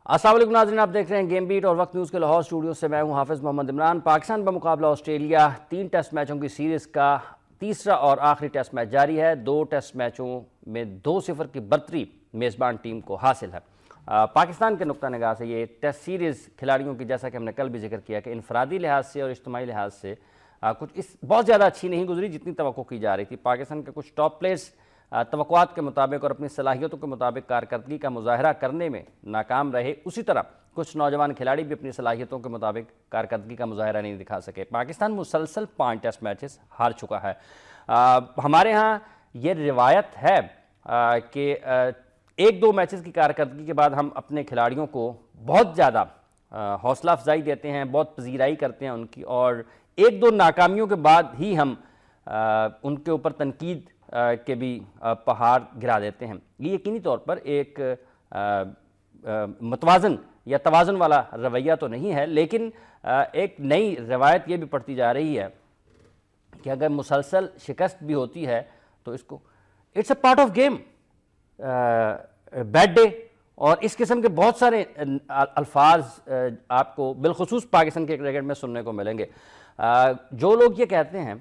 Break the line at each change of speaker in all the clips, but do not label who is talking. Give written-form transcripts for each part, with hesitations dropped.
السلام علیکم ناظرین، آپ دیکھ رہے ہیں گیم بیٹ اور وقت نیوز کے لاہور اسٹوڈیو سے میں ہوں حافظ محمد عمران۔ پاکستان بمقابلہ آسٹریلیا 3 ٹیسٹ میچوں کی سیریز کا تیسرا اور آخری ٹیسٹ میچ جاری ہے۔ 2 ٹیسٹ میچوں میں 2-0 کی برتری میزبان ٹیم کو حاصل ہے۔ پاکستان کے نقطہ نگاہ سے یہ ٹیسٹ سیریز کھلاڑیوں کی، جیسا کہ ہم نے کل بھی ذکر کیا کہ انفرادی لحاظ سے اور اجتماعی لحاظ سے کچھ بہت زیادہ اچھی نہیں گزری جتنی توقع کی جا رہی تھی۔ پاکستان کے کچھ ٹاپ پلیئرز توقعات کے مطابق اور اپنی صلاحیتوں کے مطابق کارکردگی کا مظاہرہ کرنے میں ناکام رہے، اسی طرح کچھ نوجوان کھلاڑی بھی اپنی صلاحیتوں کے مطابق کارکردگی کا مظاہرہ نہیں دکھا سکے۔ پاکستان مسلسل 5 ٹیسٹ میچز ہار چکا ہے۔ ہمارے ہاں یہ روایت ہے کہ 1-2 میچز کی کارکردگی کے بعد ہم اپنے کھلاڑیوں کو بہت زیادہ حوصلہ افزائی دیتے ہیں، بہت پذیرائی کرتے ہیں ان کی، اور 1-2 ناکامیوں کے بعد ہی ہم ان کے اوپر تنقید کے بھی پہاڑ گرا دیتے ہیں۔ یہ یقینی طور پر ایک متوازن یا توازن والا رویہ تو نہیں ہے، لیکن ایک نئی روایت یہ بھی پڑھتی جا رہی ہے کہ اگر مسلسل شکست بھی ہوتی ہے تو اس کو it's a part of game, bad day, اور اس قسم کے بہت سارے الفاظ آپ کو بالخصوص پاکستان کے کرکٹ میں سننے کو ملیں گے۔ جو لوگ یہ کہتے ہیں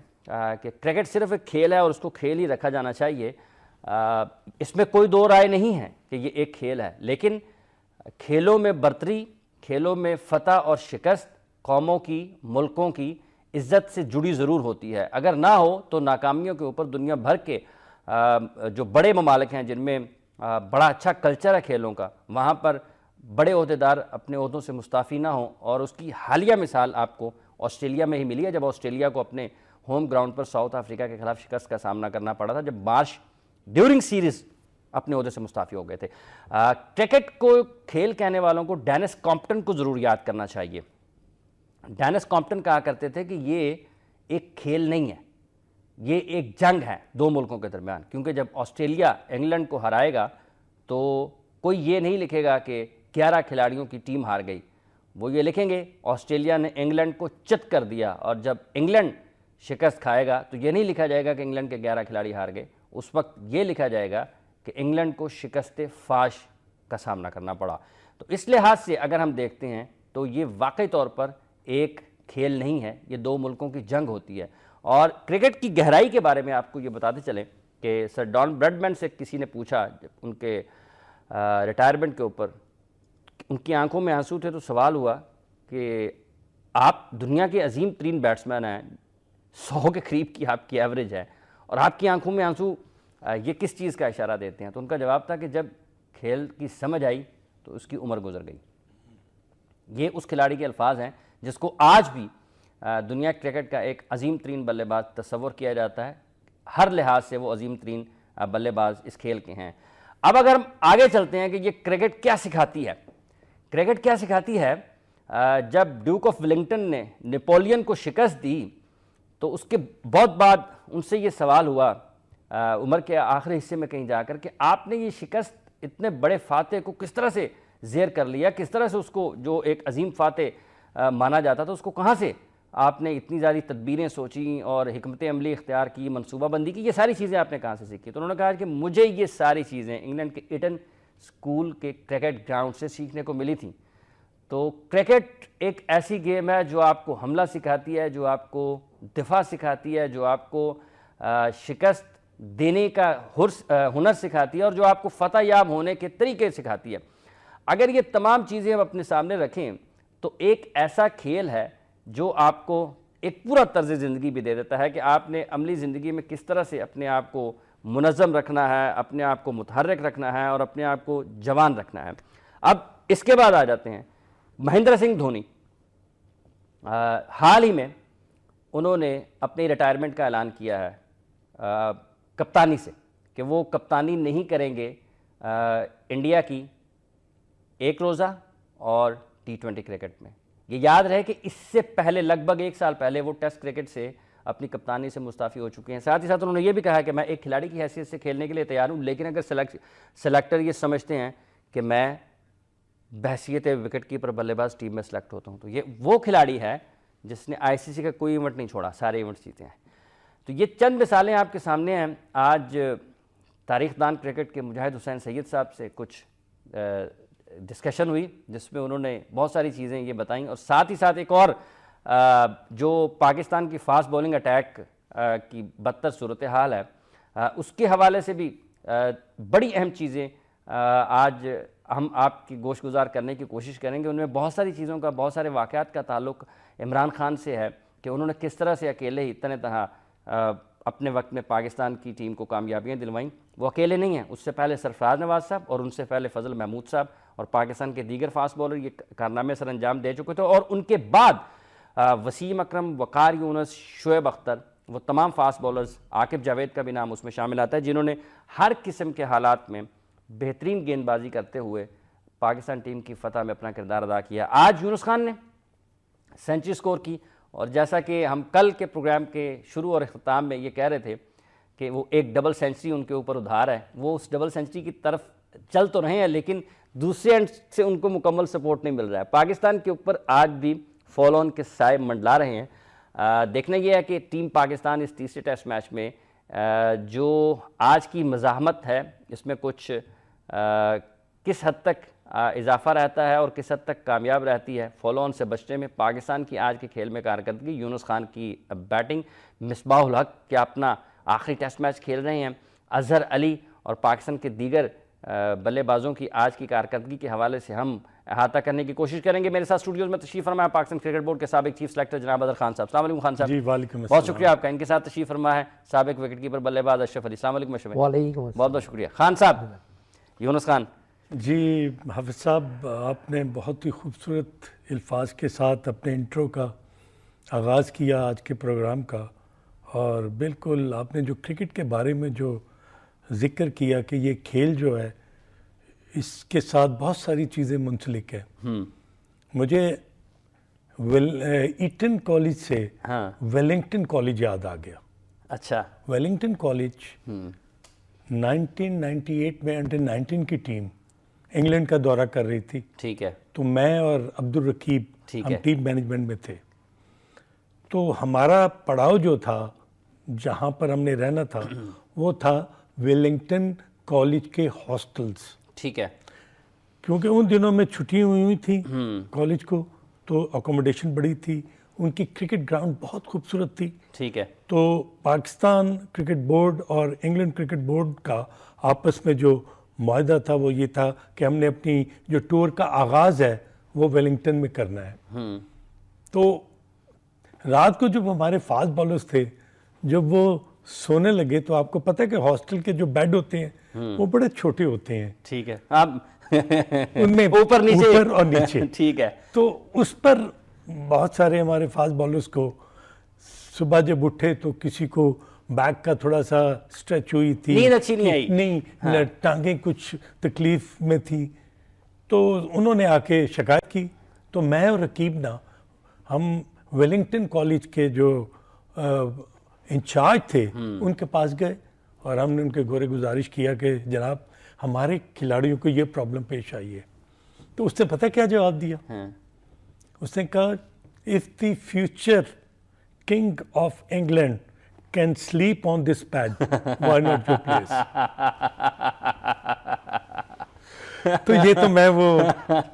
کہ کرکٹ صرف ایک کھیل ہے اور اس کو کھیل ہی رکھا جانا چاہیے، اس میں کوئی دو رائے نہیں ہے کہ یہ ایک کھیل ہے، لیکن کھیلوں میں برتری، کھیلوں میں فتح اور شکست قوموں کی، ملکوں کی عزت سے جڑی ضرور ہوتی ہے۔ اگر نہ ہو تو ناکامیوں کے اوپر دنیا بھر کے جو بڑے ممالک ہیں جن میں بڑا اچھا کلچر ہے کھیلوں کا، وہاں پر بڑے عہدیدار اپنے عہدوں سے مستعفی نہ ہوں، اور اس کی حالیہ مثال آپ کو آسٹریلیا میں ہی ملی ہے، جب آسٹریلیا کو اپنے ہوم گراؤنڈ پر ساؤتھ افریقہ کے خلاف شکست کا سامنا کرنا پڑا تھا، جب مارش ڈیورنگ سیریز اپنے عہدے سے مستعفی ہو گئے تھے۔ کرکٹ کو کھیل کہنے والوں کو ڈینس کمپٹن کو ضرور یاد کرنا چاہیے۔ ڈینس کمپٹن کہا کرتے تھے کہ یہ ایک کھیل نہیں ہے، یہ ایک جنگ ہے 2 ملکوں کے درمیان، کیونکہ جب آسٹریلیا انگلینڈ کو ہرائے گا تو کوئی یہ نہیں لکھے گا کہ 11 کھلاڑیوں کی ٹیم ہار گئی، وہ یہ لکھیں گے آسٹریلیا نے انگلینڈ کو چت کر دیا، اور جب انگلینڈ شکست کھائے گا تو یہ نہیں لکھا جائے گا کہ انگلینڈ کے 11 کھلاڑی ہار گئے، اس وقت یہ لکھا جائے گا کہ انگلینڈ کو شکست فاش کا سامنا کرنا پڑا۔ تو اس لحاظ سے اگر ہم دیکھتے ہیں تو یہ واقعی طور پر ایک کھیل نہیں ہے، یہ 2 ملکوں کی جنگ ہوتی ہے۔ اور کرکٹ کی گہرائی کے بارے میں آپ کو یہ بتاتے چلیں کہ سر ڈان براڈمین سے کسی نے پوچھا جب ان کے ریٹائرمنٹ کے اوپر، ان کی آنکھوں میں آنسو تھے، تو سوال ہوا کہ آپ دنیا کے عظیم ترین بیٹسمین ہیں، 100 کے قریب کی آپ کی ایوریج ہے، اور آپ کی آنکھوں میں آنسو یہ کس چیز کا اشارہ دیتے ہیں؟ تو ان کا جواب تھا کہ جب کھیل کی سمجھ آئی تو اس کی عمر گزر گئی۔ یہ اس کھلاڑی کے الفاظ ہیں جس کو آج بھی دنیا کرکٹ کا ایک عظیم ترین بلے باز تصور کیا جاتا ہے، ہر لحاظ سے وہ عظیم ترین بلے باز اس کھیل کے ہیں۔ اب اگر ہم آگے چلتے ہیں کہ یہ کرکٹ کیا سکھاتی ہے، کرکٹ کیا سکھاتی ہے، جب ڈیوک آف ولنگٹن نے نیپولین کو شکست دی تو اس کے بہت بعد ان سے یہ سوال ہوا عمر کے آخری حصے میں کہیں جا کر کہ آپ نے یہ شکست اتنے بڑے فاتح کو کس طرح سے زیر کر لیا، کس طرح سے اس کو جو ایک عظیم فاتح مانا جاتا تھا اس کو کہاں سے آپ نے اتنی زیادہ تدبیریں سوچیں اور حکمت عملی اختیار کی، منصوبہ بندی کی، یہ ساری چیزیں آپ نے کہاں سے سیکھی؟ تو انہوں نے کہا کہ مجھے یہ ساری چیزیں انگلینڈ کے ایٹن اسکول کے کرکٹ گراؤنڈ سے سیکھنے کو ملی تھیں۔ تو کرکٹ ایک ایسی گیم ہے جو آپ کو حملہ سکھاتی ہے، جو آپ کو دفاع سکھاتی ہے، جو آپ کو شکست دینے کا ہنر سکھاتی ہے، اور جو آپ کو فتح یاب ہونے کے طریقے سکھاتی ہے۔ اگر یہ تمام چیزیں ہم اپنے سامنے رکھیں تو ایک ایسا کھیل ہے جو آپ کو ایک پورا طرز زندگی بھی دے دیتا ہے کہ آپ نے عملی زندگی میں کس طرح سے اپنے آپ کو منظم رکھنا ہے، اپنے آپ کو متحرک رکھنا ہے، اور اپنے آپ کو جوان رکھنا ہے۔ اب اس کے بعد آ جاتے ہیں مہندر سنگھ دھونی۔ حال ہی میں انہوں نے اپنی ریٹائرمنٹ کا اعلان کیا ہے کپتانی سے، کہ وہ کپتانی نہیں کریں گے انڈیا کی 1 روزہ اور T20 کرکٹ میں۔ یہ یاد رہے کہ اس سے پہلے لگ بھگ 1 سال پہلے وہ ٹیسٹ کرکٹ سے اپنی کپتانی سے مستعفی ہو چکے ہیں۔ ساتھ ہی ساتھ انہوں نے یہ بھی کہا کہ میں ایک کھلاڑی کی حیثیت سے کھیلنے کے لیے تیار ہوں، لیکن اگر سلیکٹر یہ سمجھتے ہیں کہ میں بحیثیت وکٹ کیپر بلے باز ٹیم میں سلیکٹ ہوتا ہوں، تو یہ وہ کھلاڑی ہے جس نے ICC کا کوئی ایونٹ نہیں چھوڑا، سارے ایونٹس جیتے ہیں۔ تو یہ چند مثالیں آپ کے سامنے ہیں۔ آج تاریخ دان کرکٹ کے مجاہد حسین سید صاحب سے کچھ ڈسکشن ہوئی جس میں انہوں نے بہت ساری چیزیں یہ بتائیں، اور ساتھ ہی ساتھ ایک اور جو پاکستان کی فاسٹ بولنگ اٹیک کی بدتر صورتحال ہے اس کے حوالے سے بھی بڑی اہم چیزیں آج ہم آپ کی گوش گزار کرنے کی کوشش کریں گے۔ ان میں بہت ساری چیزوں کا، بہت سارے واقعات کا تعلق عمران خان سے ہے کہ انہوں نے کس طرح سے اکیلے ہی طرح اپنے وقت میں پاکستان کی ٹیم کو کامیابیاں دلوائیں۔ وہ اکیلے نہیں ہیں، اس سے پہلے سرفراز نواز صاحب اور ان سے پہلے فضل محمود صاحب اور پاکستان کے دیگر فاسٹ بولر یہ کارنامے سر انجام دے چکے تھے، اور ان کے بعد وسیم اکرم، وقار یونس، شعیب اختر، وہ تمام فاسٹ بولرز، عاقب جاوید کا بھی نام اس میں شامل آتا ہے، جنہوں نے ہر قسم کے حالات میں بہترین گیند بازی کرتے ہوئے پاکستان ٹیم کی فتح میں اپنا کردار ادا کیا۔ آج یونس خان نے سینچری سکور کی، اور جیسا کہ ہم کل کے پروگرام کے شروع اور اختتام میں یہ کہہ رہے تھے کہ وہ ایک ڈبل سینچری ان کے اوپر ادھار ہے، وہ اس ڈبل سینچری کی طرف چل تو رہے ہیں لیکن دوسرے اینڈ سے ان کو مکمل سپورٹ نہیں مل رہا ہے۔ پاکستان کے اوپر آج بھی فال آن کے سائے منڈلا رہے ہیں۔ دیکھنا یہ ہے کہ ٹیم پاکستان اس تیسرے ٹیسٹ میچ میں جو آج کی مزاحمت ہے اس میں کچھ کس حد تک اضافہ رہتا ہے اور کس حد تک کامیاب رہتی ہے فال آن سے بچنے میں۔ پاکستان کی آج کے کھیل میں کارکردگی، یونس خان کی بیٹنگ، مصباح الحق کیا اپنا آخری ٹیسٹ میچ کھیل رہے ہیں، اظہر علی اور پاکستان کے دیگر بلے بازوں کی آج کی کارکردگی کے حوالے سے ہم احاطہ کرنے کی کوشش کریں گے۔ میرے ساتھ اسٹوڈیوز میں تشریف فرما ہے پاکستان کرکٹ بورڈ کے سابق چیف سلیکٹر جناب اظہر خان صاحب۔ السلام علیکم خان صاحب۔
جی وعلیکم السلام۔
بہت شکریہ آپ کا۔ ان کے ساتھ تشریف فرما ہے سابق وکٹ کیپر بلے باز اشرف علی۔ السلام علیکم اشرف۔
وعلیکم السلام۔
بہت بہت شکریہ خان صاحب۔ یونس خان
جی حافظ صاحب، آپ نے بہت ہی خوبصورت الفاظ کے ساتھ اپنے انٹرو کا آغاز کیا آج کے پروگرام کا، اور بالکل آپ نے جو کرکٹ کے بارے میں جو ذکر کیا کہ یہ کھیل جو ہے اس کے ساتھ بہت ساری چیزیں منسلک ہیں۔ مجھے ایٹن کالج سے ویلنگٹن کالج یاد آ گیا۔
اچھا،
ویلنگٹن کالج 1998 میں انڈر 19 کی ٹیم انگلینڈ کا دورہ کر رہی تھی۔
ٹھیک ہے۔
تو میں اور عبدالرقیب ہم ٹیم مینجمنٹ میں تھے، تو ہمارا پڑاؤ جو تھا جہاں پر ہم نے رہنا تھا وہ تھا ویلنگٹن کالج کے ہاسٹلز۔
ٹھیک ہے۔
کیونکہ ان دنوں میں چھٹی ہوئی تھی کالج کو، تو اکوموڈیشن بڑی تھی، ان کی کرکٹ گراؤنڈ بہت خوبصورت تھی۔
ٹھیک ہے۔
تو پاکستان کرکٹ بورڈ اور انگلینڈ کرکٹ بورڈ کا آپس میں جو معاہدہ تھا وہ یہ تھا کہ ہم نے اپنی جو ٹور کا آغاز ہے وہ ویلنگٹن میں کرنا ہے۔ تو رات کو جب ہمارے فاسٹ بالرز تھے جب وہ سونے لگے تو آپ کو پتہ ہے کہ ہاسٹل کے جو بیڈ ہوتے ہیں وہ بڑے چھوٹے ہوتے ہیں۔
ٹھیک ہے۔
ان میں
اوپر
اور نیچے۔
ٹھیک ہے۔
تو اس پر بہت سارے ہمارے فاسٹ بالرز کو صبح جب اٹھے تو کسی کو بیک کا تھوڑا سا اسٹریچ ہوئی تھی،
نیند اچھی نہیں آئی،
نہیں ٹانگیں کچھ تکلیف میں تھی، تو انہوں نے آ کے شکایت کی۔ تو میں اور رقیب نا ہم ویلنگٹن کالج کے جو انچارج تھے ان کے پاس گئے اور ہم نے ان کے گورے گزارش کیا کہ جناب ہمارے کھلاڑیوں کو یہ پرابلم پیش آئی ہے۔ تو اس نے پتہ کیا جواب دیا؟ اس نے کہا if the future king of England can sleep on this pad, why not your place? تو یہ تو میں وہ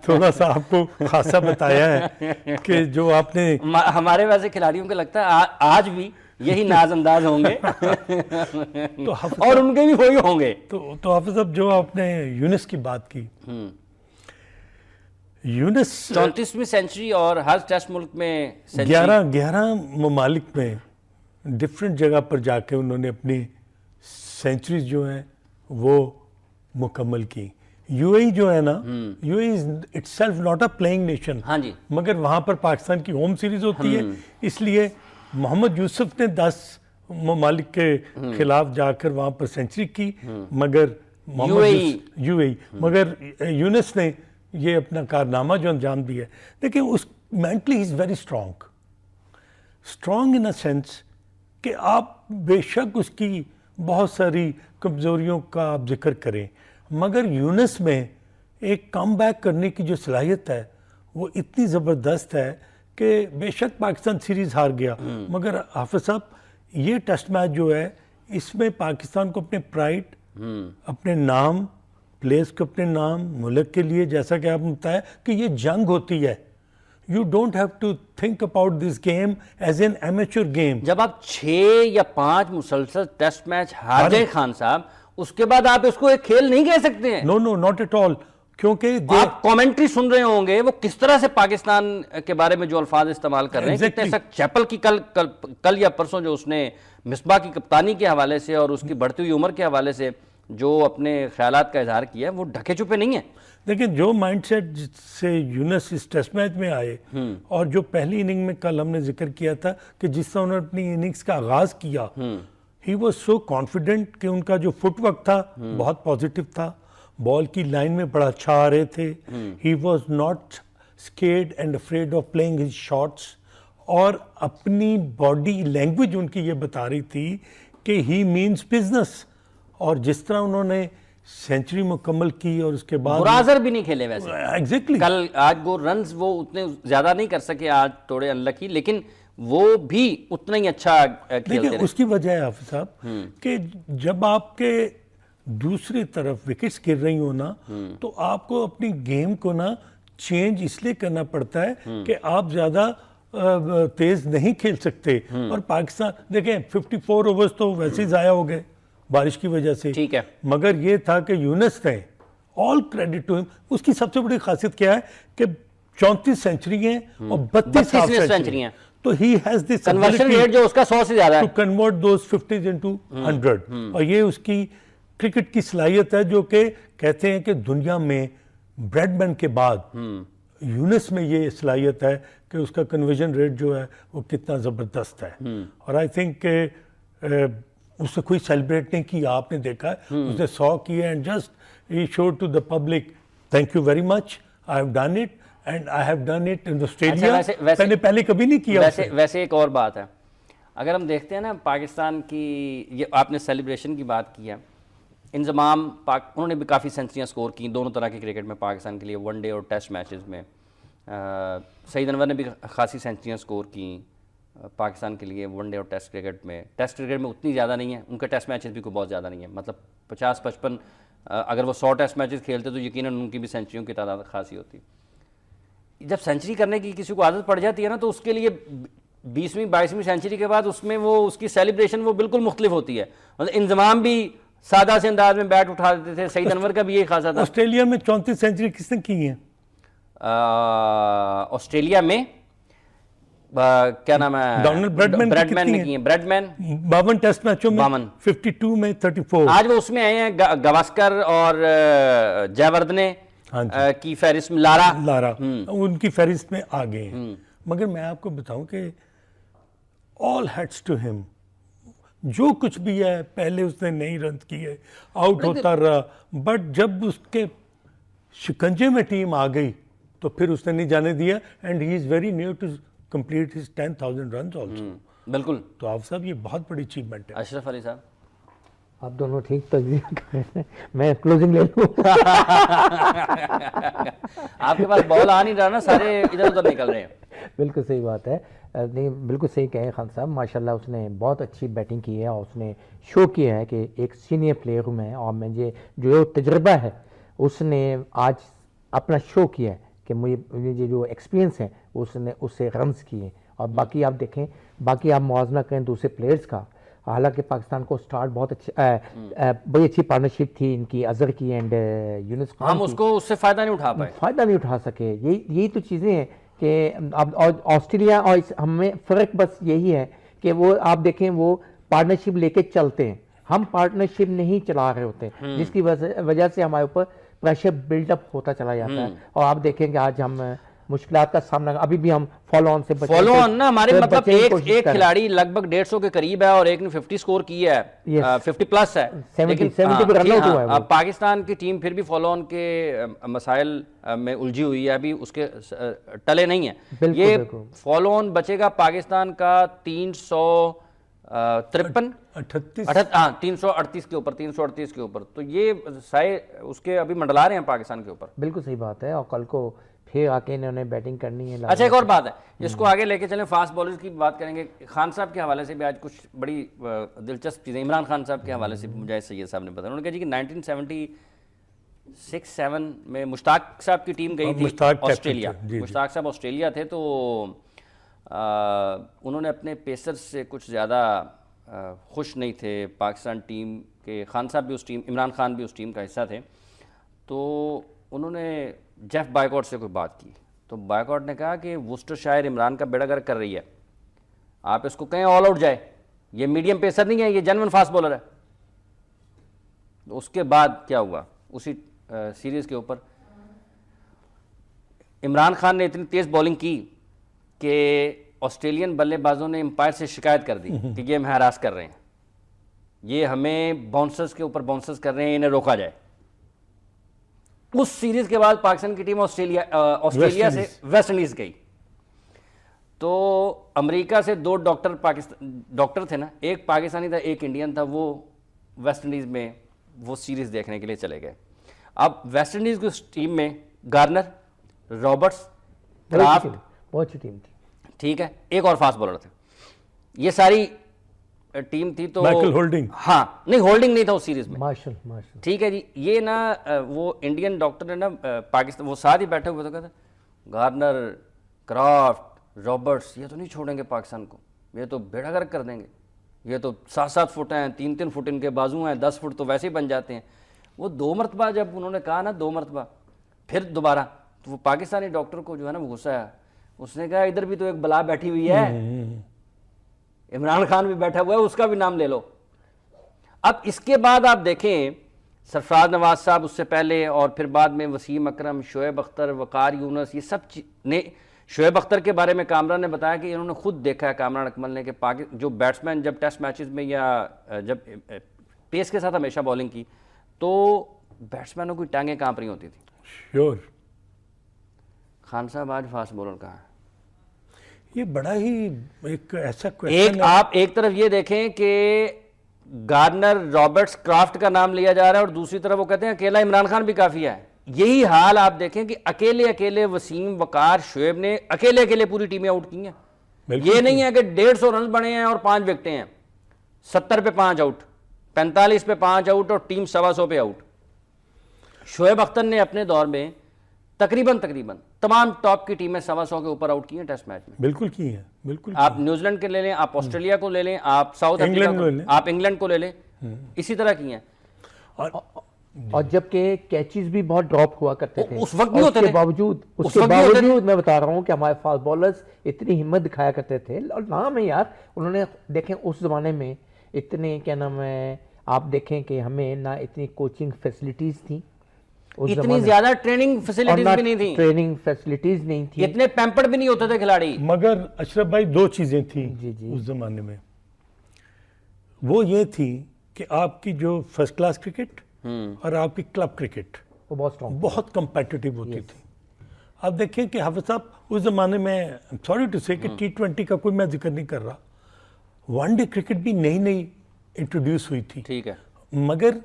تھوڑا سا آپ کو خاصا بتایا ہے کہ جو آپ نے
ہمارے ویسے کھلاڑیوں کو لگتا ہے آج بھی یہی ناز انداز ہوں گے اور ان کے بھی وہی ہوں گے۔
تو حافظ صاحب جو آپ نے یونس کی بات کی، یونس
34ویں سینچری اور ہر ٹیسٹ ملک میں
11 ممالک میں ڈفرینٹ جگہ پر جا کے انہوں نے اپنی سینچریز جو ہیں وہ مکمل کی۔ یو اے جو ہے نا، you a is it self not a playing nation, مگر وہاں پر پاکستان کی ہوم سیریز ہوتی ہے، اس لیے محمد یوسف نے 10 ممالک کے خلاف جا کر وہاں پر سینچری کی، مگر یو اے مگر یونس نے یہ اپنا کارنامہ جو انجام دیا ہے۔ دیکھیں اس mentally is very strong in a sense کہ آپ بے شک اس کی بہت ساری کمزوریوں کا آپ ذکر کریں، مگر یونس میں ایک کم بیک کرنے کی جو صلاحیت ہے وہ اتنی زبردست ہے کہ بے شک پاکستان سیریز ہار گیا، مگر حافظ صاحب یہ ٹیسٹ میچ جو ہے اس میں پاکستان کو اپنے پرائڈ، اپنے نام پلیئرس کو اپنے نام ملک کے لیے, جیسا کہ آپ نے بتایا کہ یہ جنگ ہوتی ہے, you don't have to think about this game as an amateur game.
جب آپ 6 یا 5 مسلسل ٹیسٹ میچ ہار گئے خان صاحب, اس کے بعد آپ اس کو ایک کھیل نہیں کہہ سکتے ہیں.
نو ناٹ ایٹ آل, کیونکہ
آپ کامنٹری سن رہے ہوں گے وہ کس طرح سے پاکستان کے بارے میں جو الفاظ استعمال کر رہے ہیں, کتنے سخت چیپل کی کل یا پرسوں جو اس نے مصباح کی کپتانی کے حوالے سے اور اس کی بڑھتی ہوئی عمر کے حوالے سے جو اپنے خیالات کا اظہار کیا ہے, وہ ڈھکے چھپے نہیں ہیں.
لیکن جو مائنڈ سیٹ سے یونس اس ٹیسٹ میچ میں آئے, اور جو پہلی اننگ میں کل ہم نے ذکر کیا تھا کہ جس طرح انہوں نے اپنی اننگز کا آغاز کیا, ہی واز سو کانفیڈنٹ کہ ان کا جو فٹ ورک تھا بہت پازیٹیو تھا, بال کی لائن میں بڑا اچھا آ رہے تھے. He was not scared and afraid of playing his shots, اور اپنی باڈی لینگویج ان کی یہ بتا رہی تھی کہ ہی مینز بزنس. اور جس طرح انہوں نے سینچری مکمل کی اور اس کے بعد
برازر بھی نہیں کھیلے ویسے
ایگزیکٹلی,
کل آج وہ رنز وہ اتنے زیادہ نہیں کر سکے, آج تھوڑے انلکی, لیکن وہ بھی اتنا ہی اچھا کھیلتے رہے.
اس کی وجہ ہے حافظ صاحب کہ جب آپ کے دوسری طرف وکٹس گر رہی ہو نا, تو آپ کو اپنی گیم کو نا چینج اس لیے کرنا پڑتا ہے کہ آپ زیادہ تیز نہیں کھیل سکتے. اور پاکستان دیکھیں 54 اوورز تو ویسے ہی ضائع ہو گئے بارش کی وجہ سے,
ٹھیک ہے,
مگر یہ تھا کہ یونس نے آل کریڈٹ ٹو ہم, اس کی سب سے بڑی خاصیت کیا ہے کہ 34 سینچری ہیں اور 32 ہاف سینچری ہیں, تو he has this
conversion rate جو اس کا 100 سے زیادہ ہے,
to convert those 50s into 100. اور یہ اس کی کرکٹ کی صلاحیت ہے, جو کہ کہتے ہیں کہ دنیا میں بریڈ مین کے بعد یونس میں یہ صلاحیت ہے کہ اس کا کنورژن ریٹ جو ہے وہ کتنا زبردست ہے. اور آئی تھنک کہ اس سے کوئی سیلیبریٹ نہیں کیا, آپ نے دیکھا ہے اس نے 100 کیے, and just he showed to the public thank you very much, I have done it and I have done it in Australia. میں نے پہلے کبھی نہیں کیا.
ویسے ایک اور بات ہے, اگر ہم دیکھتے ہیں نا پاکستان کی, یہ آپ نے سیلیبریشن کی بات کی ہے, انضمام انہوں نے بھی کافی سینچریاں سکور کی دونوں طرح کے کرکٹ میں پاکستان کے لیے, ون ڈے اور ٹیسٹ میچز میں. سعید انور نے بھی خاصی سینچریاں سکور کی پاکستان کے لیے ون ڈے اور ٹیسٹ کرکٹ میں. ٹیسٹ کرکٹ میں اتنی زیادہ نہیں ہے, ان کے ٹیسٹ میچز بھی کوئی بہت زیادہ نہیں ہے, مطلب 50-55, اگر وہ 100 ٹیسٹ میچز کھیلتے تو یقیناً ان کی بھی سینچریوں کی تعداد خاصی ہوتی. جب سینچری کرنے کی کسی کو عادت پڑ جاتی ہے نا, تو اس کے لیے 20ویں 22ویں سینچری کے بعد اس میں وہ اس کی سیلیبریشن وہ بالکل مختلف ہوتی ہے. مطلب انضمام بھی سادہ سے انداز میں بیٹ اٹھا دیتے تھے, سعید انور کا بھی یہی خاصا تھا.
آسٹریلیا میں 34 سینچری کس نے کی ہیں؟
آسٹریلیا میں کیا نام ہے,
ڈونلڈ
بریڈمین نے کی ہیں, بریڈمین
52 ٹیسٹ میچوں میں 52 میں 34.
آج وہ اس میں آئے ہیں گواسکر اور جے وردنے کی فہرست میں, لارا
ان کی فہرست میں آ گئے ہیں. مگر میں آپ کو بتاؤں کہ آل ہیڈس ٹو ہم, جو کچھ بھی ہے, پہلے اس نے نہیں رنز کیے, آؤٹ ہوتا رہا, بٹ جب اس کے شکنجے میں ٹیم آ گئی تو پھر اس نے نہیں جانے دیا, and he is very near to complete his 10,000 runs also.
بالکل.
تو آپ صاحب یہ بہت بڑی اچیومنٹ ہے.
اشرف علی صاحب
آپ دونوں ٹھیک تجزیہ کر رہے ہیں, میں کلوزنگ لے لوں.
آپ کے پاس بال آ نہیں رہا نا, سارے ادھر ادھر نکل رہے ہیں.
بالکل صحیح بات ہے, نہیں بالکل صحیح کہیں خان صاحب, ماشاءاللہ اس نے بہت اچھی بیٹنگ کی ہے, اور اس نے شو کیا ہے کہ ایک سینئر پلیئر ہوں میں, اور مجھے جو تجربہ ہے اس نے آج اپنا شو کیا ہے کہ مجھے جو ایکسپیرینس ہے اس نے اس سے رنز کیے. اور باقی آپ دیکھیں, باقی آپ موازنہ کریں دوسرے پلیئرز کا, حالانکہ پاکستان کو سٹارٹ بہت اچھا, بڑی اچھی پارٹنرشپ تھی ان کی, اظہر کی اینڈ یونس خان,
ہم اس کو اس سے فائدہ نہیں اٹھا پائے,
فائدہ نہیں اٹھا سکے. یہی تو چیزیں ہیں کہ اب آسٹریلیا اور ہمیں فرق بس یہی ہے کہ وہ آپ دیکھیں وہ پارٹنرشپ لے کے چلتے ہیں, ہم پارٹنرشپ نہیں چلا رہے ہوتے, جس کی وجہ سے ہمارے اوپر پریشر بلڈ اپ ہوتا چلا جاتا ہے. اور آپ دیکھیں کہ آج ہم مشکلات کا سامنا, ابھی بھی ہم فالو آن سے
فالو آن نا, ہمارے مطلب ایک کھلاڑی لگ بھگ 150 کے قریب ہے اور ایک نے 50 سکور کی ہے, 50 پلس ہے, لیکن پاکستان کی ٹیم پھر بھی فالو آن کے مسائل میں الجھی ہوئی ہے, ابھی اس کے ٹلے نہیں ہیں. یہ فالو آن بچے گا پاکستان کا 338 کے اوپر, 338 کے اوپر, تو یہ سائے اس کے ابھی منڈلا رہے ہیں پاکستان کے اوپر.
بالکل صحیح بات ہے, اور کل کو پھر آ کے انہوں نے بیٹنگ کرنی ہے.
اچھا ایک اور بات ہے جس کو آگے لے کے چلیں, فاسٹ بالرز کی بات کریں گے. خان صاحب کے حوالے سے بھی آج کچھ بڑی دلچسپ چیزیں, عمران خان صاحب کے حوالے سے مجاہد سید صاحب نے بتایا. انہوں نے کہا جی کہ 6-7 میں مشتاق صاحب کی ٹیم گئی تھی
مشتاق
آسٹریلیا.
کیپٹن تھے، جی.
مشتاق صاحب آسٹریلیا تھے تو انہوں نے اپنے پیسرز سے کچھ زیادہ خوش نہیں تھے پاکستان ٹیم کے. خان صاحب بھی اس ٹیم، عمران خان بھی اس ٹیم کا حصہ تھے. تو انہوں نے جیف بائیکاٹ سے کوئی بات کی تو بائیکاٹ نے کہا کہ وسٹر شائر عمران کا بیڑا گرک کر رہی ہے, آپ اس کو کہیں آل آؤٹ جائے, یہ میڈیم پیسر نہیں ہے, یہ جنون فاسٹ بولر ہے. اس کے بعد کیا ہوا اسی سیریز کے اوپر عمران خان نے اتنی تیز بولنگ کی کہ آسٹریلین بلے بازوں نے امپائر سے شکایت کر دی کہ یہ ہمیں ہراس کر رہے ہیں, یہ ہمیں باؤنسرز کے اوپر باؤنسرز کر رہے ہیں, انہیں روکا جائے. اس سیریز کے بعد پاکستان کی ٹیم آسٹریلیا سے ویسٹ انڈیز گئی. تو امریکہ سے 2 ڈاکٹر تھے نا, ایک پاکستانی تھا ایک انڈین تھا, وہ ویسٹ انڈیز میں وہ سیریز دیکھنے کے لیے چلے گئے. اب ویسٹ انڈیز کی اس ٹیم میں گارنر, رابرٹس, کرافٹ,
بہت اچھی ٹیم تھی,
ٹھیک ہے, ایک اور فاسٹ بالر تھے, یہ ساری ٹیم تھی. تو
مائیکل ہولڈنگ,
ہاں نہیں ہولڈنگ نہیں تھا اس سیریز میں,
مارشل
ٹھیک ہے جی. یہ نا وہ انڈین ڈاکٹر نے نا پاکستان, وہ ساتھ ہی بیٹھے ہوئے تو کہتے گارنر, کرافٹ, رابرٹس یہ تو نہیں چھوڑیں گے پاکستان کو, یہ تو بیڑا گرک کر دیں گے, یہ تو 7-7 فٹ ہیں, 3-3 فٹ ان کے بازو ہیں, 10 فٹ تو ویسے ہی بن جاتے ہیں. وہ 2 مرتبہ جب انہوں نے کہا نا 2 مرتبہ پھر دوبارہ, تو وہ پاکستانی ڈاکٹر کو جو ہے نا وہ غصہ آیا, اس نے کہا ادھر بھی تو ایک بلا بیٹھی ہوئی ہے, عمران خان بھی بیٹھا ہوا ہے, اس کا بھی نام لے لو. اب اس کے بعد آپ دیکھیں سرفراز نواز صاحب اس سے پہلے, اور پھر بعد میں وسیم اکرم, شعیب اختر, وقار یونس, یہ سب نے. شعیب اختر کے بارے میں کامران نے بتایا کہ انہوں نے خود دیکھا ہے, کامران اکمل نے, کہ جو بیٹسمین جب ٹیسٹ میچز میں یا جب پیس کے ساتھ ہمیشہ بالنگ کی تو بیٹسمینوں کی ٹانگیں کانپ رہی ہوتی تھی.
شیور.
خان صاحب آج فاسٹ بولر کہاں ہے؟
یہ بڑا ہی ایک ایسا کویشچن ہے.
آپ ایک طرف یہ دیکھیں کہ گارنر, رابرٹس, کرافٹ کا نام لیا جا رہا ہے, اور دوسری طرف وہ کہتے ہیں اکیلا عمران خان بھی کافی ہے. یہی حال آپ دیکھیں کہ اکیلے وسیم, وقار, شعیب نے اکیلے پوری ٹیمیں آؤٹ کی ہیں. یہ نہیں ہے کہ 150 رنز بنے ہیں اور 5 وکٹیں ہیں, 70 پہ 5 آؤٹ, 45 پہ 5 آؤٹ, اور ٹیم 125 پہ آؤٹ. شعیب اختر نے اپنے دور میں تقریباً تمام ٹاپ کی ٹیمیں 125 کے اوپر آؤٹ کی ہیں ٹیسٹ میچ میں.
بالکل کی ہیں, بالکل.
آپ نیوزی لینڈ کے لے لیں, آپ آسٹریلیا کو لے لیں, آپ ساؤتھ افریقہ کو, آپ انگلینڈ کو لے لیں, اسی طرح کی ہیں.
اور جبکہ کیچز بھی بہت ڈراپ ہوا کرتے تھے,
اس وقت بھی ہوتے تھے,
اس کے باوجود میں بتا رہا ہوں کہ ہمارے فاسٹ بالرز اتنی ہمت دکھایا کرتے تھے. اور نام ہے یار, انہوں نے دیکھیں اس زمانے میں اتنے کیا نام ہے, آپ دیکھیں کہ ہمیں نہ اتنی کوچنگ فیسلٹیز تھیں,
اتنی زیادہ ٹریننگ فیسلٹیز بھی نہیں تھیں,
ٹریننگ فیسلٹیز نہیں تھی,
اتنے پیمپرڈ بھی نہیں ہوتے تھے کھلاڑی.
مگر اشرف بھائی 2 چیزیں تھیں اس زمانے میں. وہ یہ تھی کہ آپ کی جو فرسٹ کلاس کرکٹ اور آپ کی کلب کرکٹ
وہ
بہت کمپیٹیٹیو ہوتی تھی. آپ دیکھیں کہ حافظ صاحب اس زمانے میں, سوری ٹو سے کہ T20 کا کوئی میں ذکر نہیں کر رہا, 1 ڈے کرکٹ بھی نئی انٹروڈیوس ہوئی تھی,
ٹھیک ہے,
مگر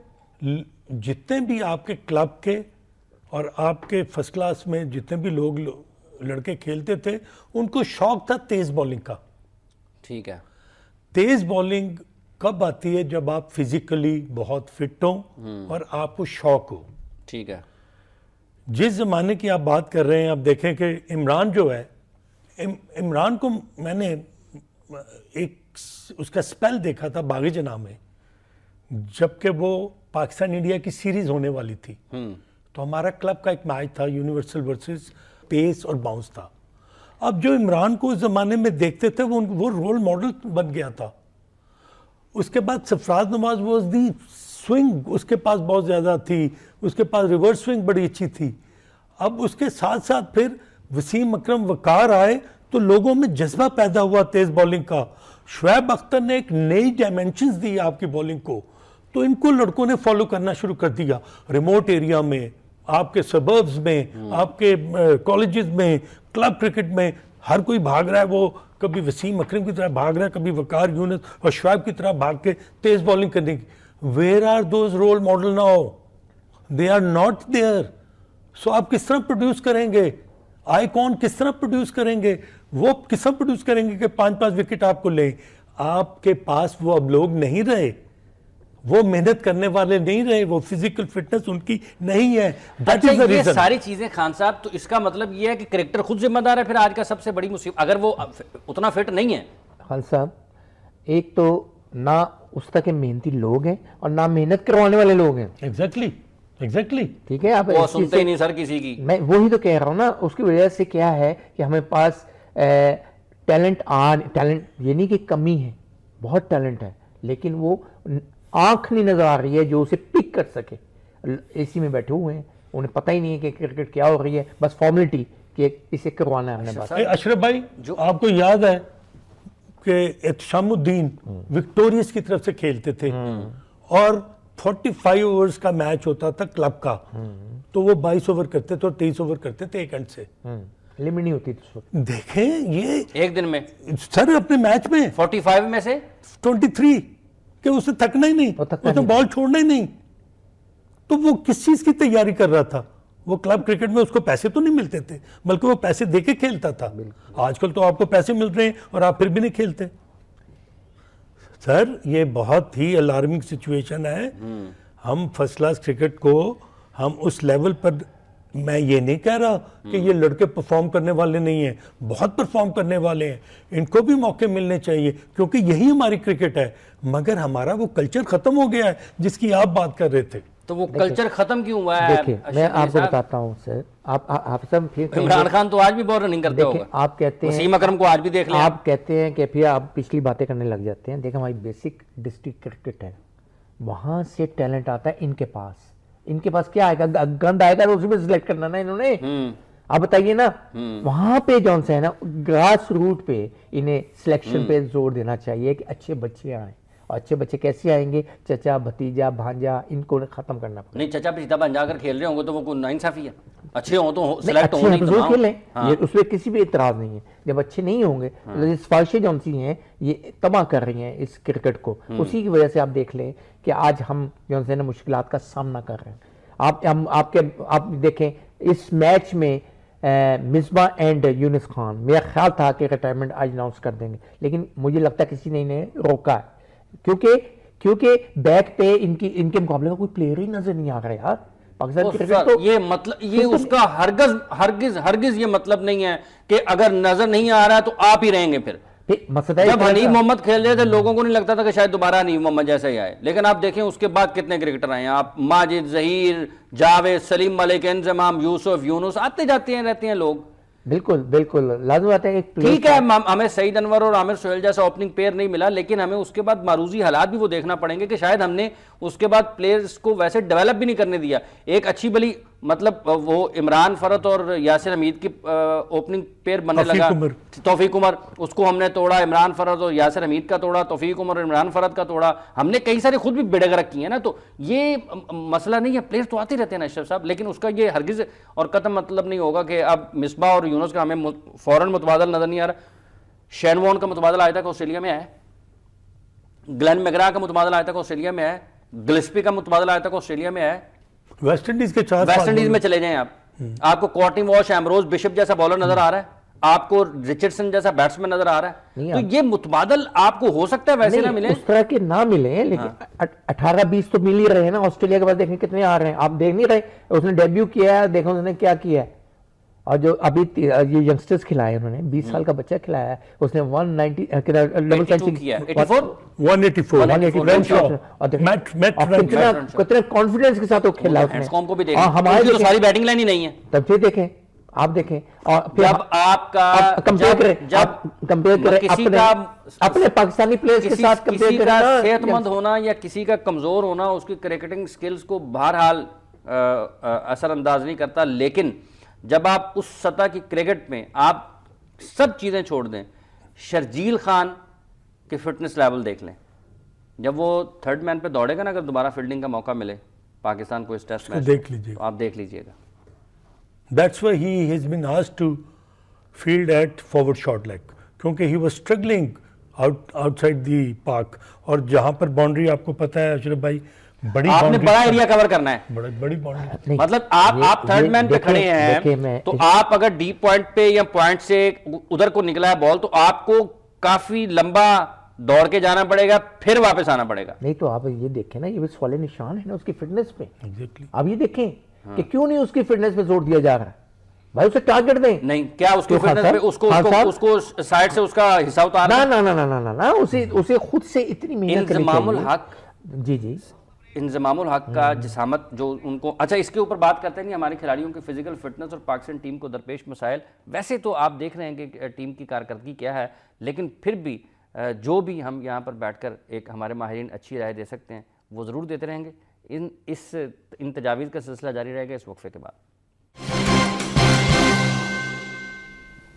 جتنے بھی آپ کے کلب کے اور آپ کے فرسٹ کلاس میں جتنے بھی لوگ لڑکے کھیلتے تھے, ان کو شوق تھا تیز بالنگ کا.
ٹھیک ہے.
تیز بالنگ کب آتی ہے؟ جب آپ فزیکلی بہت فٹ ہوں اور آپ کو شوق ہو.
ٹھیک ہے.
جس زمانے کی آپ بات کر رہے ہیں, آپ دیکھیں کہ عمران جو ہے, عمران کو میں نے ایک اس کا سپیل دیکھا تھا باغ جناح میں, جبکہ وہ پاکستان انڈیا کی سیریز ہونے والی تھی. تو ہمارا کلب کا ایک میچ تھا یونیورسل ورسز پیس اور باؤنس تھا. اب جو عمران کو اس زمانے میں دیکھتے تھے وہ رول ماڈل بن گیا تھا. اس کے بعد سرفراز نواز واز دی سوئنگ اس کے پاس بہت زیادہ تھی, اس کے پاس ریورس سوئنگ بڑی اچھی تھی. اب اس کے ساتھ ساتھ پھر وسیم اکرم, وقار آئے تو لوگوں میں جذبہ پیدا ہوا تیز بالنگ کا. شعیب اختر نے ایک نئی ڈائمینشنز دی آپ کی بالنگ کو, تو ان کو لڑکوں نے فالو کرنا شروع کر دیا. ریموٹ ایریا میں, آپ کے سبربز میں, آپ کے کالجز میں, کلب کرکٹ میں, ہر کوئی بھاگ رہا ہے. وہ کبھی وسیم اکرم کی طرح بھاگ رہا ہے, کبھی وقار یونس اور شعیب کی طرح بھاگ کے تیز بالنگ کرنے کی. Where are those role models now? They are not there. So آپ کس طرح پروڈیوس کریں گے آئی کون؟ کس طرح پروڈیوس کریں گے وہ؟ کس طرح پروڈیوس کریں گے کہ 5-5 وکٹ آپ کو لیں؟ آپ کے پاس وہ اب لوگ نہیں رہے. وہ محنت کرنے والے نہیں رہے, وہ فزیکل فٹنس ان کی نہیں ہے. That is the
اچھا یہ
reason.
ساری چیزیں خان صاحب, تو اس کا مطلب یہ ہے کہ کرکٹر خود ذمہ دار ہے پھر آج کا سب سے بڑی مصیبت, اگر وہ اتنا فٹ نہیں ہے.
خان صاحب ایک تو نہ اس طرح کے محنتی لوگ ہیں اور نہ محنت کروانے والے لوگ ہیں.
ایگزیکٹلی
ٹھیک ہے, آپ
وہ سنتے ہی نہیں سر کسی کی.
میں وہی تو کہہ رہا ہوں نا, اس کی وجہ سے کیا ہے کہ ہمیں پاس ٹیلنٹ یہ نہیں کہ کمی ہے, بہت ٹیلنٹ ہے, لیکن وہ آنکھ نہیں نظر آ رہی ہے جو اسے پک کر سکے. اے سی میں بیٹھے ہوئے ہیں, انہیں پتہ ہی نہیں ہے کہ کرکٹ کیا ہو رہی ہے, بس فارمیلٹی کہ اسے کروانا ہے ہم نے بس.
اشرف بھائی آپ کو یاد ہے کہ احتشام الدین وکٹوریس کی طرف سے کھیلتے تھے اور 45 اوورز کا میچ ہوتا تھا کلب کا, تو وہ 22 اوور کرتے تھے اور 23 اوور کرتے تھے ایک اینڈ سے.
لمٹ نہیں ہوتی تھی.
دیکھیں یہ
ایک دن میں
سر اپنے میچ میں
45 میں سے
23 کہ اسے تھکنا ہی نہیں, اسے بال چھوڑنا ہی نہیں, تو وہ کس چیز کی تیاری کر رہا تھا؟ وہ کلب کرکٹ میں اس کو پیسے تو نہیں ملتے تھے, بلکہ وہ پیسے دے کے کھیلتا تھا. آج کل تو آپ کو پیسے مل رہے ہیں اور آپ پھر بھی نہیں کھیلتے. سر یہ بہت ہی الارمنگ سچویشن ہے. ہم فرسٹ کلاس کرکٹ کو ہم اس لیول پر, میں یہ نہیں کہہ رہا کہ یہ لڑکے پرفارم کرنے والے نہیں ہیں, بہت پرفارم کرنے والے ہیں, ان کو بھی موقع ملنے چاہیے کیونکہ یہی ہماری کرکٹ ہے. مگر ہمارا وہ کلچر ختم ہو گیا ہے جس کی آپ بات کر رہے تھے.
تو وہ کلچر ختم کیوں ہوا ہے؟
دیکھیں میں آپ کو بتاتا ہوں سر, آپ سب پھر
عمران خان تو آج بھی بہت رننگ کرتے ہوگا,
آپ کہتے ہیں
وسیم اکرم کو آج بھی دیکھ لیں,
آپ کہتے ہیں کہ پھر آپ پچھلی باتیں کرنے لگ جاتے ہیں. دیکھیں ہماری بیسک ڈسٹرکٹ کرکٹ ہے, وہاں سے ٹیلنٹ آتا ہے ان کے پاس. ان کے پاس کیا آئے گا؟ گند آئے گا, اسی میں سلیکٹ کرنا نا انہوں نے. آپ بتائیے نا, وہاں پہ جون سے ہے نا گراس روٹ پہ انہیں سلیکشن پہ زور دینا چاہیے کہ اچھے بچے آئیں. اور اچھے بچے کیسے آئیں گے؟ چچا بھتیجا بھانجا, ان کو ختم کرنا پڑے.
نہیں چچا بھتیجا بھانجا کر کھیل رہے ہوں گے تو وہ کوئی ناانصافی ہے. اچھے ہوں تو سلیکٹ
اچھے
ہوں,
ہیں تو ضرور کھیلیں,
نہیں
اس میں کسی بھی اعتراض نہیں ہے. جب اچھے نہیں ہوں گے تو سفارشیں جو سی ہیں یہ تباہ کر رہی ہیں اس کرکٹ کو. اسی کی وجہ سے آپ دیکھ لیں کہ آج ہم جو ہے نا مشکلات کا سامنا کر رہے ہیں. آپ دیکھیں اس میچ میں مصباح اینڈ یونس خان, میرا خیال تھا کہ ریٹائرمنٹ آج اناؤنس کر دیں گے, لیکن مجھے لگتا ہے کسی نے انہیں روکا ہے کیونکہ بیک پہ ان کے مقابلے کا کوئی پلیئر ہی نظر نہیں آ رہا یار. پاکستان کرکٹ تو
یہ مطلب, یہ اس کا ہرگز یہ مطلب نہیں ہے کہ اگر نظر نہیں آ رہا ہے تو آپ ہی رہیں گے. پھر جب حنیف محمد کھیل رہے تھے لوگوں کو نہیں لگتا تھا کہ شاید دوبارہ حنیف محمد جیسا ہی آئے, لیکن آپ دیکھیں اس کے بعد کتنے کرکٹر آئے ہیں. آپ ماجد, ظہیر, جاوید, سلیم ملک, انضمام, یوسف, یونس, آتے جاتے ہیں رہتے ہیں لوگ.
بالکل لازم آتا ہے.
ٹھیک ہے ہمیں سعید انور اور عامر سہیل جیسا اوپننگ پیئر نہیں ملا, لیکن ہمیں اس کے بعد معروضی حالات بھی وہ دیکھنا پڑیں گے کہ شاید ہم نے اس کے بعد پلیئرز کو ویسے ڈیولپ بھی نہیں کرنے دیا. ایک اچھی بلی مطلب وہ عمران فرت اور یاسر حمید کی اوپننگ پیئر بننے لگا, توفیق عمر, اس کو ہم نے توڑا. عمران فرت اور یاسر حمید کا توڑا, توفیق عمر اور عمران فرت کا توڑا. ہم نے کئی سارے خود بھی بیڑے گرک کیے ہیں نا, تو یہ مسئلہ نہیں ہے. پلیئرز تو آتے رہتے ہیں نا اشرف صاحب, لیکن اس کا یہ ہرگز اور قطعا مطلب نہیں ہوگا کہ اب مصباح اور یونس کا ہمیں فوراً متبادل نظر نہیں آ رہا. شین وارن کا متبادل آج تک آسٹریلیا میں ہے, گلین میگرا کا متبادل آج تک آسٹریلیا میں ہے, گلسپی کا متبادل آج تک آسٹریلیا میں ہے.
ویسٹ انڈیز کے
ویسٹ انڈیز میں چلے جائیں آپ کو کارٹنی واش, ایمروز, بشپ جیسا بالر نظر آ رہا ہے, آپ کو رچرڈسن جیسا بیٹسمین نظر آ رہا ہے. تو یہ متبادل آپ کو ہو سکتا ہے ویسے نہ ملے,
اس طرح کے نہ ملیں, لیکن 18-20 تو مل ہی رہے ہیں نا. آسٹریلیا کے بعد دیکھیں کتنے آ رہے ہیں, آپ دیکھ نہیں رہے. اس نے ڈیبیو کیا ہے, دیکھو اس نے کیا کیا ہے. اور جو ابھی یہ ینگسٹرز کھلائے انہوں نے, 20 سال کا بچہ کھلایا ہے, اس نے 190 کتنے کانفیڈنس کے ساتھ وہ کھیلا اس نے.
ہماری تو ساری بیٹنگ لائن ہی نہیں ہے.
تب پھر دیکھیں, آپ دیکھیں, اور
جب آپ کا
کمپیئر کریں اپنے پاکستانی پلیئرز کے ساتھ,
کسی کا صحت مند ہونا یا کسی کا کمزور ہونا اس کی کرکٹنگ سکلز کو بہرحال اثر انداز نہیں کرتا. لیکن جب آپ اس سطح کی کرکٹ میں آپ سب چیزیں چھوڑ دیں, شرجیل خان کی فٹنس لیول دیکھ لیں, جب وہ تھرڈ مین پہ دوڑے گا نا, اگر دوبارہ فیلڈنگ کا موقع ملے پاکستان کو اس ٹیسٹ میں,
دیکھ لیجیے,
آپ دیکھ لیجیے گا.
That's why he has been asked to field at forward short leg, کیونکہ he was struggling outside the park. اور جہاں پر باؤنڈری آپ کو پتا ہے اشرف بھائی, بڑی
آپ نے بڑا ایریا کور کرنا ہے,
بڑی باؤنڈری,
مطلب آپ تھرڈ مین پہ کھڑے ہیں تو آپ اگر ڈیپ پوائنٹ پہ یا پوائنٹ سے ادھر کو نکلا ہے بال تو آپ کو کافی لمبا دوڑ کے جانا پڑے گا پھر واپس آنا پڑے گا.
نہیں تو آپ یہ دیکھیں نا، یہ بھی سوال نشان ہے نا اس کی فٹنس پہ.
ایگزیکٹلی.
آپ یہ دیکھیں کہ کیوں نہیں اس کی فٹنس پہ زور دیا جا رہا ہے. بھائی اسے ٹارگٹ دیں.
نہیں کیا اس کی
تو خان
فٹنس پہ
صاحب،
اس کو سائڈ سے اس کا حصہ اتارنا ہے؟
نا نا نا نا نا نا، اسے خود سے اتنی محنت کرنی
انضمام
چاہیے.
الحق،
جی جی
انضمام الحق کا جسامت جو ان کو، اچھا اس کے اوپر بات کرتے ہیں نہیں ہمارے کھلاڑیوں کی فزیکل فٹنس اور پاکستان ٹیم کو درپیش مسائل. ویسے تو آپ دیکھ رہے ہیں کہ ٹیم کی کارکردگی کیا ہے، لیکن پھر بھی جو بھی ہم یہاں پر بیٹھ کر ایک ہمارے ماہرین اچھی رائے دے سکتے ہیں وہ ضرور دیتے رہیں گے. ان تجاویز کا سلسلہ جاری رہے گا اس وقفے کے بعد.